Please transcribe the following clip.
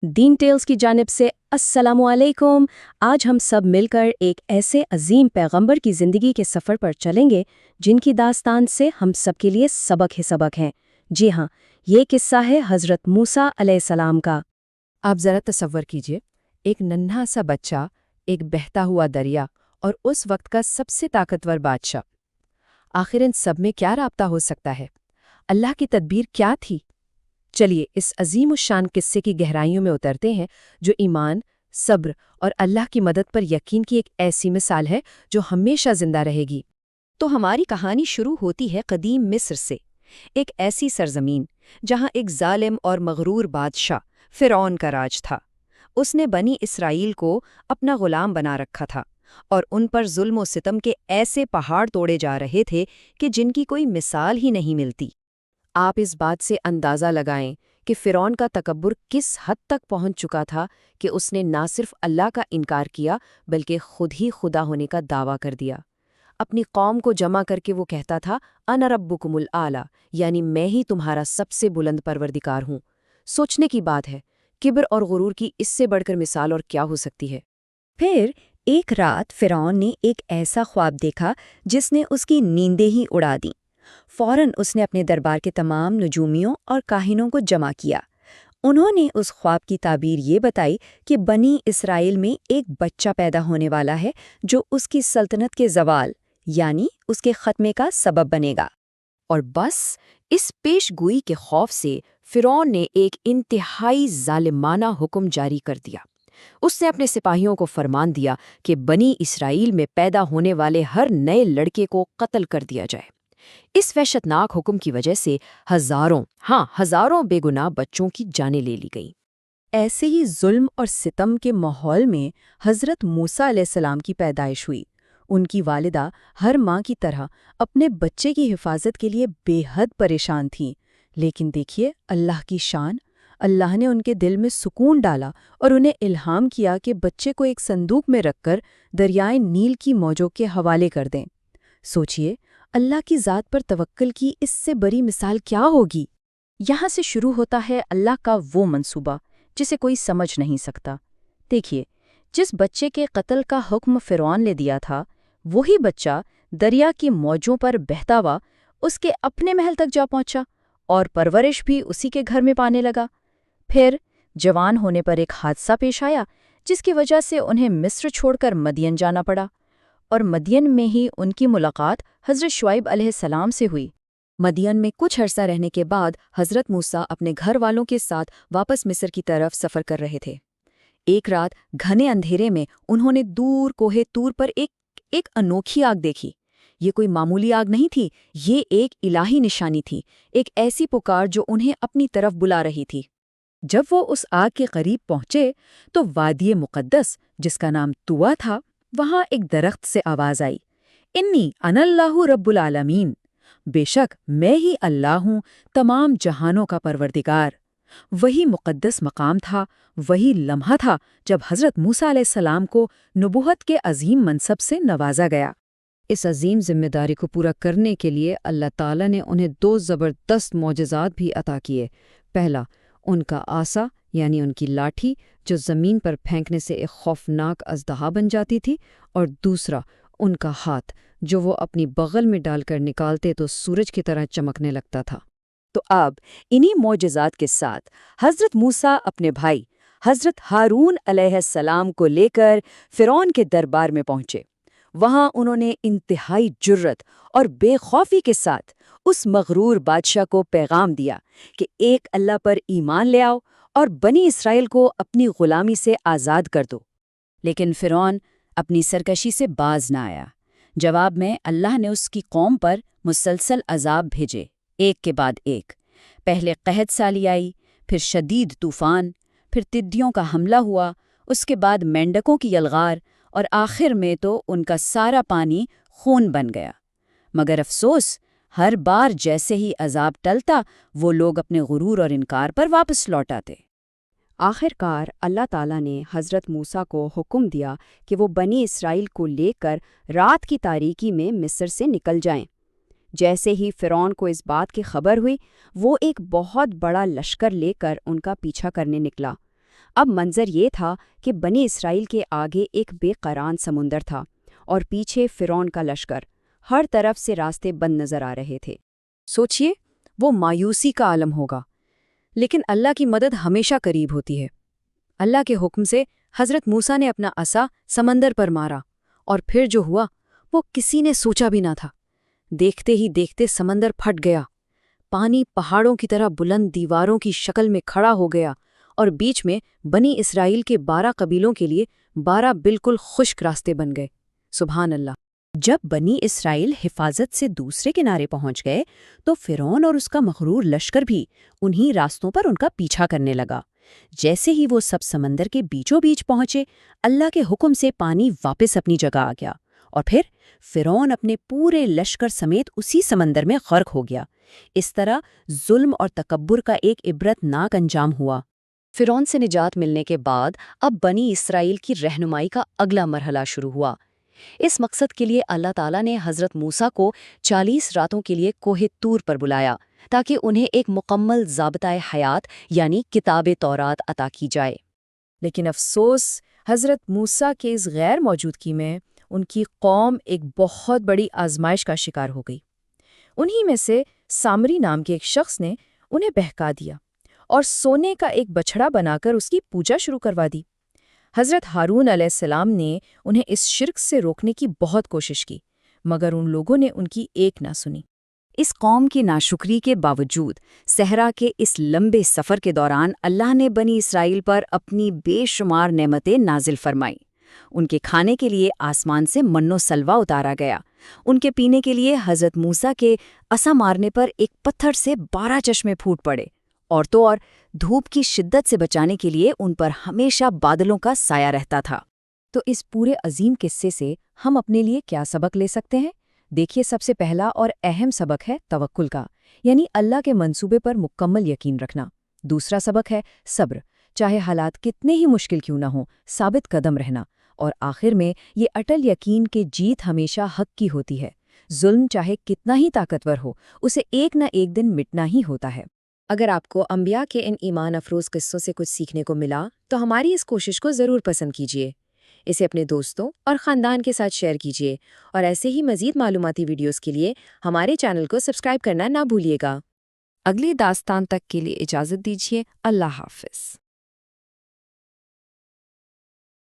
دین tells کی جانب سے السلام علیکم۔ آج ہم سب مل کر ایک ایسے عظیم پیغمبر کی زندگی کے سفر پر چلیں گے جن کی داستان سے ہم سب کے لیے سبق ہی سبق ہیں۔ جی ہاں، یہ قصہ ہے حضرت موسیٰ علیہ السلام کا۔ آپ ذرا تصور کیجئے، ایک ننھا سا بچہ، ایک بہتا ہوا دریا اور اس وقت کا سب سے طاقتور بادشاہ۔ آخر ان سب میں کیا رابطہ ہو سکتا ہے؟ اللہ کی تدبیر کیا تھی؟ چلیے اس عظیم الشان قصے کی گہرائیوں میں اترتے ہیں، جو ایمان، صبر اور اللہ کی مدد پر یقین کی ایک ایسی مثال ہے جو ہمیشہ زندہ رہے گی۔ تو ہماری کہانی شروع ہوتی ہے قدیم مصر سے، ایک ایسی سرزمین جہاں ایک ظالم اور مغرور بادشاہ فرعون کا راج تھا۔ اس نے بنی اسرائیل کو اپنا غلام بنا رکھا تھا اور ان پر ظلم و ستم کے ایسے پہاڑ توڑے جا رہے تھے کہ جن کی کوئی مثال ہی نہیں ملتی۔ آپ اس بات سے اندازہ لگائیں کہ فرعون کا تکبر کس حد تک پہنچ چکا تھا کہ اس نے نہ صرف اللہ کا انکار کیا بلکہ خود ہی خدا ہونے کا دعویٰ کر دیا۔ اپنی قوم کو جمع کر کے وہ کہتا تھا انا ربکم الاعلی، یعنی میں ہی تمہارا سب سے بلند پروردگار ہوں۔ سوچنے کی بات ہے، کبر اور غرور کی اس سے بڑھ کر مثال اور کیا ہو سکتی ہے؟ پھر ایک رات فرعون نے ایک ایسا خواب دیکھا جس نے اس کی نیندیں ہی اڑا دیں۔ فوراً اس نے اپنے دربار کے تمام نجومیوں اور کاہنوں کو جمع کیا۔ انہوں نے اس خواب کی تعبیر یہ بتائی کہ بنی اسرائیل میں ایک بچہ پیدا ہونے والا ہے جو اس کی سلطنت کے زوال، یعنی اس کے خاتمے کا سبب بنے گا۔ اور بس اس پیش گوئی کے خوف سے فرعون نے ایک انتہائی ظالمانہ حکم جاری کر دیا۔ اس نے اپنے سپاہیوں کو فرمان دیا کہ بنی اسرائیل میں پیدا ہونے والے ہر نئے لڑکے کو قتل کر دیا جائے۔ اس وحشتناک حکم کی وجہ سے ہزاروں بے گناہ بچوں کی جانیں لے لی گئیں۔ ایسے ہی ظلم اور ستم کے ماحول میں حضرت موسیٰ علیہ السلام کی پیدائش ہوئی۔ ان کی والدہ ہر ماں کی طرح اپنے بچے کی حفاظت کے لیے بے حد پریشان تھیں، لیکن دیکھیے اللہ کی شان۔ اللہ نے ان کے دل میں سکون ڈالا اور انہیں الہام کیا کہ بچے کو ایک صندوق میں رکھ کر دریائے نیل کی موجوں کے حوالے کر دیں۔ سوچئے، اللہ کی ذات پر توکل کی اس سے بڑی مثال کیا ہوگی؟ یہاں سے شروع ہوتا ہے اللہ کا وہ منصوبہ جسے کوئی سمجھ نہیں سکتا۔ دیکھیے، جس بچے کے قتل کا حکم فرعون نے دیا تھا، وہی بچہ دریا کی موجوں پر بہتا ہوا اس کے اپنے محل تک جا پہنچا اور پرورش بھی اسی کے گھر میں پانے لگا۔ پھر جوان ہونے پر ایک حادثہ پیش آیا جس کی وجہ سے انہیں مصر چھوڑ کر مدین جانا پڑا، اور مدین میں ہی ان کی ملاقات حضرت شعیب علیہ السلام سے ہوئی۔ مدین میں کچھ عرصہ رہنے کے بعد حضرت موسیٰ اپنے گھر والوں کے ساتھ واپس مصر کی طرف سفر کر رہے تھے۔ ایک رات گھنے اندھیرے میں انہوں نے دور کوہ طور پر ایک انوکھی آگ دیکھی۔ یہ کوئی معمولی آگ نہیں تھی، یہ ایک الہی نشانی تھی، ایک ایسی پکار جو انہیں اپنی طرف بلا رہی تھی۔ جب وہ اس آگ کے قریب پہنچے تو وادی مقدس، جس کا نام طوٰ تھا، وہاں ایک درخت سے آواز آئی، انی انا اللہ رب العالمین، بے شک میں ہی اللہ ہوں، تمام جہانوں کا پروردگار۔ وہی مقدس مقام تھا، وہی لمحہ تھا جب حضرت موسیٰ علیہ السلام کو نبوت کے عظیم منصب سے نوازا گیا۔ اس عظیم ذمہ داری کو پورا کرنے کے لیے اللہ تعالیٰ نے انہیں 2 زبردست معجزات بھی عطا کیے۔ پہلا، ان کا عصا یعنی ان کی لاٹھی جو زمین پر پھینکنے سے ایک خوفناک اژدہا بن جاتی تھی، اور دوسرا ان کا ہاتھ جو وہ اپنی بغل میں ڈال کر نکالتے تو سورج کی طرح چمکنے لگتا تھا۔ تو اب انہی معجزات کے ساتھ حضرت موسیٰ اپنے بھائی حضرت ہارون علیہ السلام کو لے کر فرعون کے دربار میں پہنچے۔ وہاں انہوں نے انتہائی جرأت اور بے خوفی کے ساتھ اس مغرور بادشاہ کو پیغام دیا کہ ایک اللہ پر ایمان لے آؤ اور بنی اسرائیل کو اپنی غلامی سے آزاد کر دو۔ لیکن فرعون اپنی سرکشی سے باز نہ آیا۔ جواب میں اللہ نے اس کی قوم پر مسلسل عذاب بھیجے، ایک کے بعد ایک۔ پہلے قحط سالی آئی، پھر شدید طوفان، پھر ٹڈیوں کا حملہ ہوا، اس کے بعد مینڈکوں کی یلغار، اور آخر میں تو ان کا سارا پانی خون بن گیا۔ مگر افسوس، ہر بار جیسے ہی عذاب ٹلتا، وہ لوگ اپنے غرور اور انکار پر واپس لوٹ آتے۔ آخر کار اللہ تعالیٰ نے حضرت موسیٰ کو حکم دیا کہ وہ بنی اسرائیل کو لے کر رات کی تاریکی میں مصر سے نکل جائیں۔ جیسے ہی فرعون کو اس بات کی خبر ہوئی، وہ ایک بہت بڑا لشکر لے کر ان کا پیچھا کرنے نکلا۔ اب منظر یہ تھا کہ بنی اسرائیل کے آگے ایک بے قرار سمندر تھا اور پیچھے فرعون کا لشکر، ہر طرف سے راستے بند نظر آ رہے تھے۔ سوچئے، وہ مایوسی کا عالم ہوگا، لیکن اللہ کی مدد ہمیشہ قریب ہوتی ہے۔ اللہ کے حکم سے حضرت موسیٰ نے اپنا عصا سمندر پر مارا، اور پھر جو ہوا وہ کسی نے سوچا بھی نہ تھا۔ دیکھتے ہی دیکھتے سمندر پھٹ گیا، پانی پہاڑوں کی طرح بلند دیواروں کی شکل میں کھڑا ہو گیا، اور بیچ میں بنی اسرائیل کے 12 قبیلوں کے لیے 12 بالکل خشک راستے بن گئے۔ سبحان اللہ! جب بنی اسرائیل حفاظت سے دوسرے کنارے پہنچ گئے تو فرعون اور اس کا مغرور لشکر بھی انہی راستوں پر ان کا پیچھا کرنے لگا۔ جیسے ہی وہ سب سمندر کے بیچوں بیچ پہنچے، اللہ کے حکم سے پانی واپس اپنی جگہ آ گیا، اور پھر فرعون اپنے پورے لشکر سمیت اسی سمندر میں غرق ہو گیا۔ اس طرح ظلم اور تکبر کا ایک عبرتناک انجام ہوا۔ فرعون سے نجات ملنے کے بعد اب بنی اسرائیل کی رہنمائی کا اگلا مرحلہ شروع ہوا۔ اس مقصد کے لیے اللہ تعالیٰ نے حضرت موسیٰ کو 40 راتوں کے لیے کوہ طور پر بلایا تاکہ انہیں ایک مکمل ضابطۂ حیات یعنی کتاب تورات عطا کی جائے۔ لیکن افسوس، حضرت موسیٰ کے اس غیر موجودگی میں ان کی قوم ایک بہت بڑی آزمائش کا شکار ہو گئی۔ انہی میں سے سامری نام کے ایک شخص نے انہیں بہکا دیا اور سونے کا ایک بچھڑا بنا کر اس کی پوجا شروع کروا دی۔ حضرت ہارون علیہ السلام نے انہیں اس شرک سے روکنے کی بہت کوشش کی، مگر ان لوگوں نے ان کی ایک نہ سنی۔ اس قوم کی ناشکری کے باوجود صحرا کے اس لمبے سفر کے دوران اللہ نے بنی اسرائیل پر اپنی بے شمار نعمتیں نازل فرمائیں۔ ان کے کھانے کے لیے آسمان سے من و سلوہ اتارا گیا، ان کے پینے کے لیے حضرت موسیٰ کے عصا مارنے پر ایک پتھر سے 12 چشمے پھوٹ پڑے، اور تو اور دھوپ کی شدت سے بچانے کے لیے ان پر ہمیشہ بادلوں کا سایہ رہتا تھا۔ تو اس پورے عظیم قصے سے ہم اپنے لیے کیا سبق لے سکتے ہیں؟ دیکھیے، سب سے پہلا اور اہم سبق ہے توکل کا، یعنی اللہ کے منصوبے پر مکمل یقین رکھنا۔ دوسرا سبق ہے صبر، چاہے حالات کتنے ہی مشکل کیوں نہ ہوں، ثابت قدم رہنا۔ اور آخر میں یہ اٹل یقین کہ جیت ہمیشہ حق کی ہوتی ہے۔ ظلم چاہے کتنا ہی طاقتور ہو، اسے ایک نہ ایک دن مٹنا ہی ہوتا ہے۔ اگر آپ کو انبیاء کے ان ایمان افروز قصوں سے کچھ سیکھنے کو ملا تو ہماری اس کوشش کو ضرور پسند کیجیے، اسے اپنے دوستوں اور خاندان کے ساتھ شیئر کیجیے، اور ایسے ہی مزید معلوماتی ویڈیوز کے لیے ہمارے چینل کو سبسکرائب کرنا نہ بھولیے گا۔ اگلی داستان تک کے لیے اجازت دیجیے۔ اللہ حافظ۔